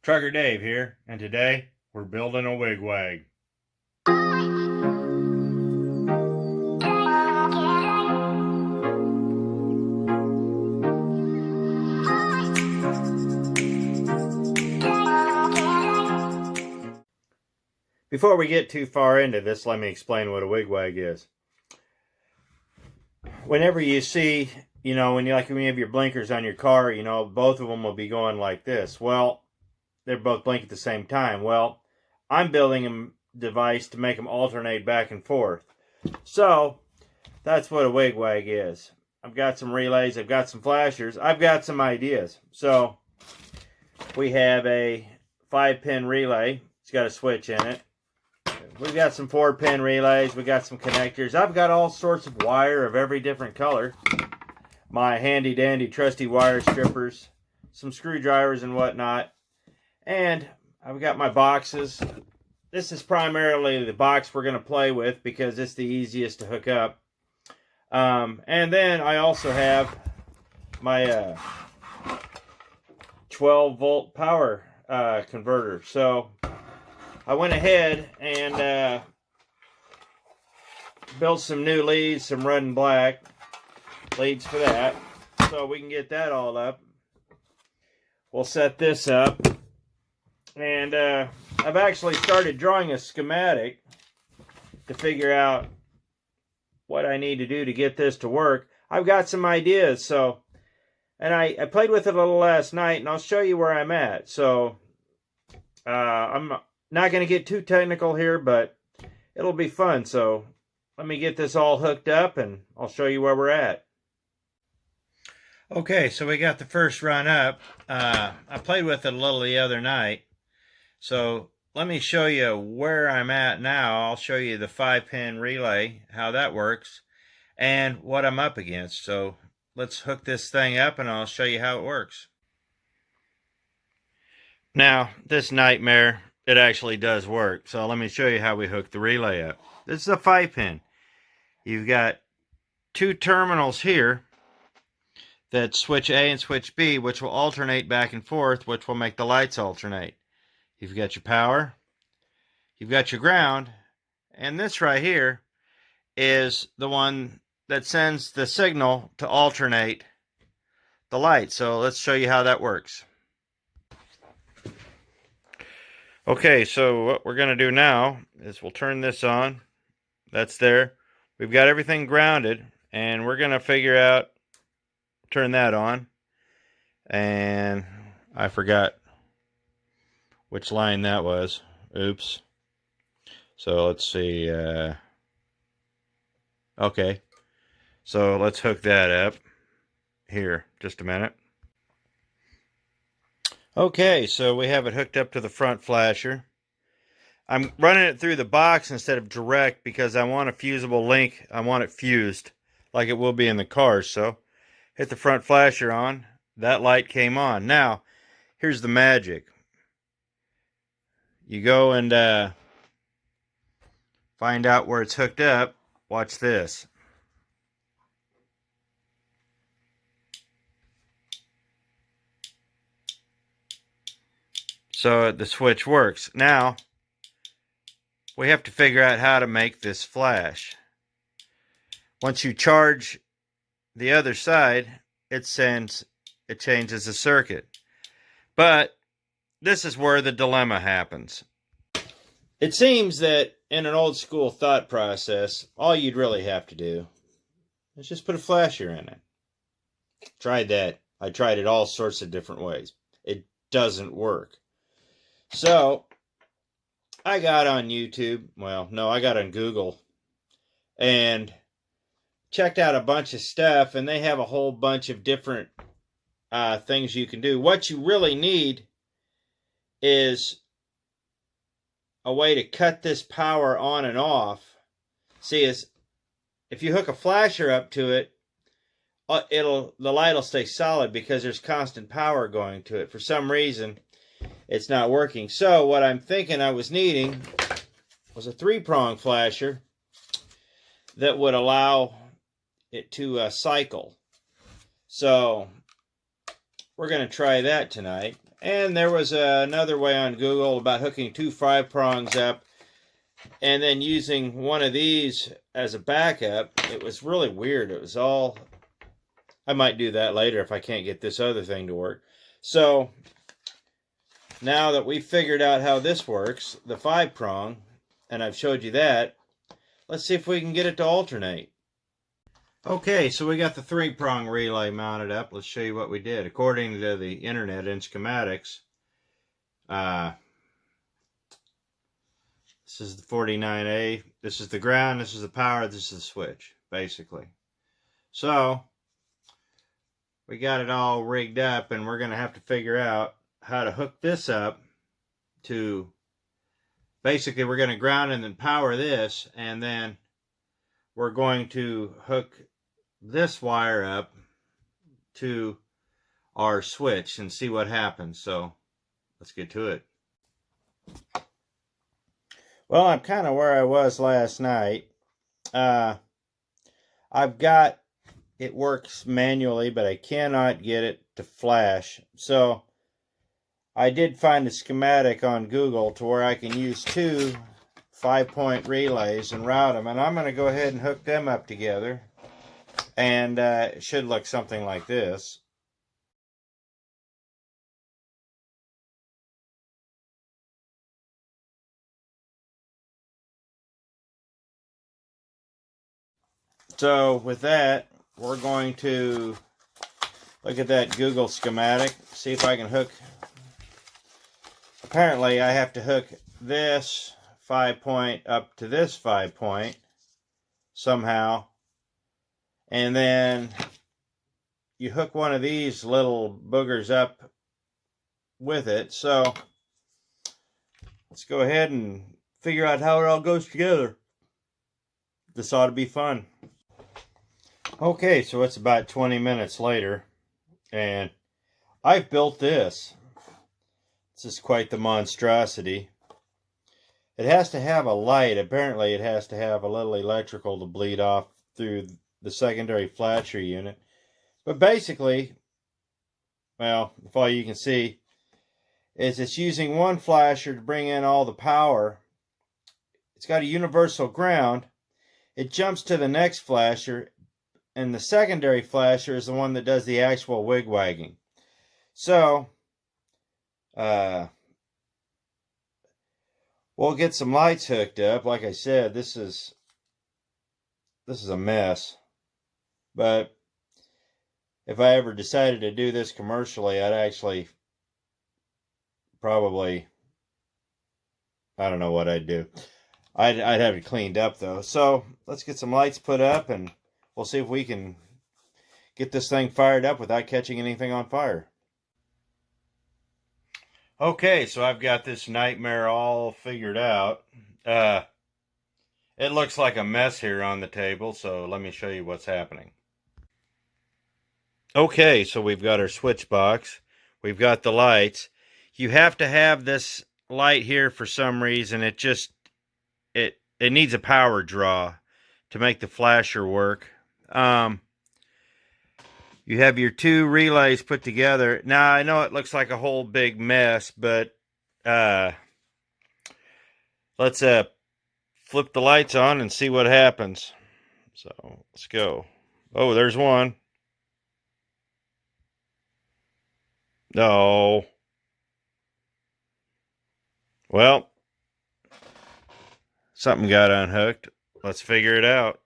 Trucker Dave here, and today we're building a wig-wag. Before we get too far into this, let me explain what a wig-wag is. Whenever you see, when you have your blinkers on your car, both of them will be going like this. Well, they're both blink at the same time. Well, I'm building a device to make them alternate back and forth. So, that's what a wig-wag is. I've got some relays, I've got some flashers, I've got some ideas. So, we have a 5-pin relay. It's got a switch in it. We've got some 4-pin relays. We've got some connectors. I've got all sorts of wire of every different color. My handy-dandy trusty wire strippers. Some screwdrivers and whatnot. And I've got my boxes. This is primarily the box we're going to play with because it's the easiest to hook up. And then I also have my 12-volt power converter. So I went ahead and built some new leads, some red and black leads for that. So we can get that all up. We'll set this up. And I've actually started drawing a schematic to figure out what I need to do to get this to work. I've got some ideas, and I played with it a little last night, and I'll show you where I'm at. So I'm not going to get too technical here, but it'll be fun. So let me get this all hooked up, and I'll show you where we're at. Okay, so we got the first run up. I played with it a little the other night. So let me show you where I'm at now. I'll show you the 5-pin relay, how that works, and what I'm up against. So let's hook this thing up and I'll show you how it works. Now, this nightmare, it actually does work. So let me show you how we hook the relay up. This is a 5-pin. You've got two terminals here that switch A and switch B, which will alternate back and forth, which will make the lights alternate. You've got your power, you've got your ground, and this right here is the one that sends the signal to alternate the light. So let's show you how that works. Okay, so what we're going to do now is we'll turn this on. That's there. We've got everything grounded, and we're going to figure out, turn that on. And I forgot which line that was. Oops. So let's see. Okay. So let's hook that up. Here, just a minute. Okay, so we have it hooked up to the front flasher. I'm running it through the box instead of direct because I want a fusible link. I want it fused like it will be in the cars. So hit the front flasher on. That light came on. Now, here's the magic. You go and find out where it's hooked up. Watch this. So the switch works. Now, we have to figure out how to make this flash. Once you charge the other side, it changes the circuit. But this is where the dilemma happens. It seems that in an old school thought process, all you'd really have to do is just put a flasher in it. Tried that. I tried it all sorts of different ways. It doesn't work. So, I got on YouTube. Well, no, I got on Google and checked out a bunch of stuff, and they have a whole bunch of different things you can do. What you really need is a way to cut this power on and off. See, if you hook a flasher up to it, the light will stay solid because there's constant power going to it. For some reason, it's not working. So what I'm thinking I was needing was a 3-prong flasher that would allow it to cycle. So we're going to try that tonight. And there was another way on Google about hooking 2 5-prongs up and then using one of these as a backup. It was really weird. It was all... I might do that later if I can't get this other thing to work. So now that we've figured out how this works, the 5-prong, and I've showed you that, let's see if we can get it to alternate. Okay, so we got the 3-prong relay mounted up. Let's show you what we did. According to the internet in schematics, this is the 49A, this is the ground, this is the power, this is the switch, basically. So we got it all rigged up, and we're going to have to figure out how to hook this up to... Basically, we're going to ground and then power this, and then we're going to hook this wire up to our switch and see what happens. So let's get to it. Well, I'm kind of where I was last night. I've got it works manually, but I cannot get it to flash. So I did find a schematic on Google to where I can use 2 5-point relays and route them, and I'm going to go ahead and hook them up together, and it should look something like this. So with that, we're going to look at that Google schematic, see if I can hook... Apparently I have to hook this 5-point up to this 5-point somehow, and then you hook one of these little boogers up with it. So let's go ahead and figure out how it all goes together. This ought to be fun. Okay, so it's about 20 minutes later, and I've built this. This is quite the monstrosity. It has to have a light. Apparently it has to have a little electrical to bleed off through the secondary flasher unit. But basically, well, if all you can see is it's using one flasher to bring in all the power. It's got a universal ground. It jumps to the next flasher, and the secondary flasher is the one that does the actual wig-wagging. So we'll get some lights hooked up. Like I said, this is a mess. But if I ever decided to do this commercially, I'd actually probably, I don't know what I'd do. I'd have it cleaned up though. So let's get some lights put up, and we'll see if we can get this thing fired up without catching anything on fire. Okay, so I've got this nightmare all figured out. It looks like a mess here on the table, so let me show you what's happening. Okay, so we've got our switch box. We've got the lights. You have to have this light here for some reason. It needs a power draw to make the flasher work. You have your 2 relays put together. Now, I know it looks like a whole big mess, but let's flip the lights on and see what happens. So, let's go. Oh, there's one. No. Well, something got unhooked. Let's figure it out.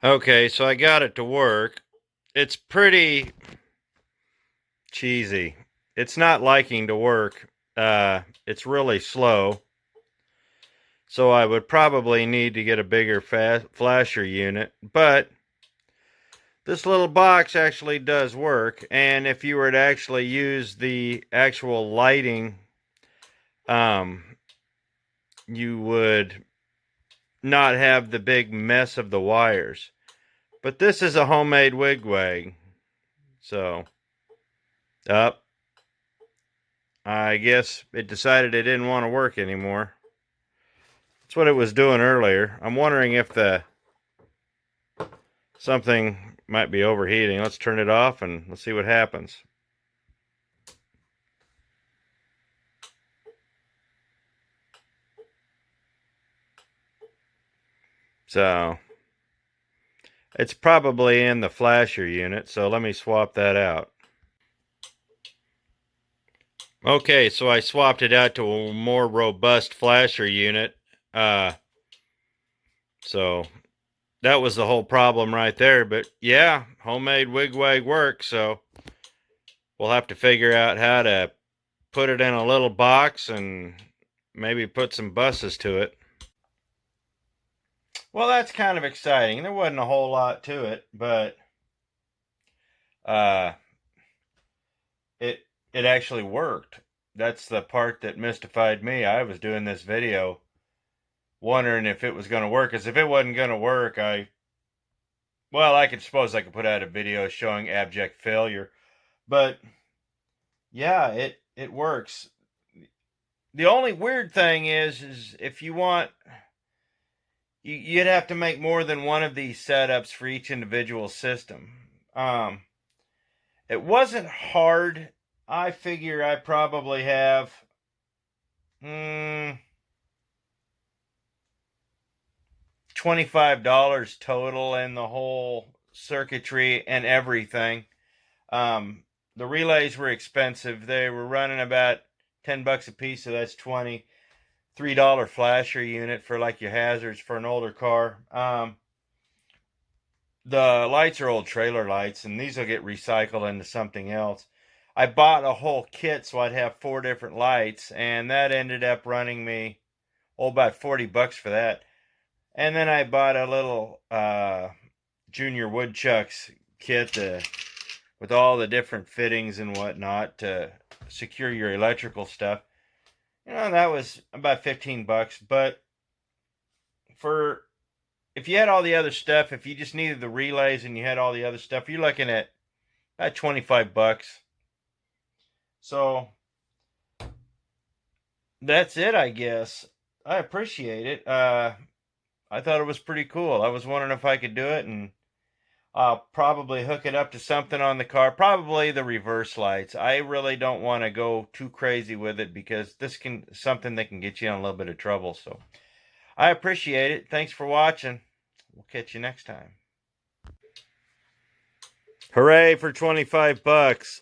Okay, so I got it to work. It's pretty cheesy. It's not liking to work. It's really slow. So I would probably need to get a bigger flasher unit. But this little box actually does work. And if you were to actually use the actual lighting, you would not have the big mess of the wires. But this is a homemade wig-wag. So, I guess it decided it didn't want to work anymore. That's what it was doing earlier. I'm wondering if something might be overheating. Let's turn it off and let's see what happens. So it's probably in the flasher unit, so let me swap that out. Okay, so I swapped it out to a more robust flasher unit. So that was the whole problem right there. But yeah, homemade wig-wag works, so we'll have to figure out how to put it in a little box and maybe put some buses to it. Well, that's kind of exciting. There wasn't a whole lot to it, but uh, it actually worked. That's the part that mystified me. I was doing this video wondering if it was going to work, because if it wasn't going to work, I could suppose I could put out a video showing abject failure. But yeah, it works. The only weird thing is if you want, you'd have to make more than one of these setups for each individual system. It wasn't hard. I figure I probably have $25 total in the whole circuitry and everything. The relays were expensive. They were running about $10 a piece, so that's $23 flasher unit for like your hazards for an older car. The lights are old trailer lights, and these will get recycled into something else. I bought a whole kit so I'd have 4 different lights, and that ended up running me about $40 for that. And then I bought a little Junior Woodchucks kit with all the different fittings and whatnot to secure your electrical stuff. That was about $15. But if you had all the other stuff, if you just needed the relays and you had all the other stuff, you're looking at about $25. So that's it, I guess. I appreciate it. I thought it was pretty cool. I was wondering if I could do it, and I'll probably hook it up to something on the car, probably the reverse lights. I really don't want to go too crazy with it because this can something that can get you in a little bit of trouble. So I appreciate it. Thanks for watching. We'll catch you next time. Hooray for $25.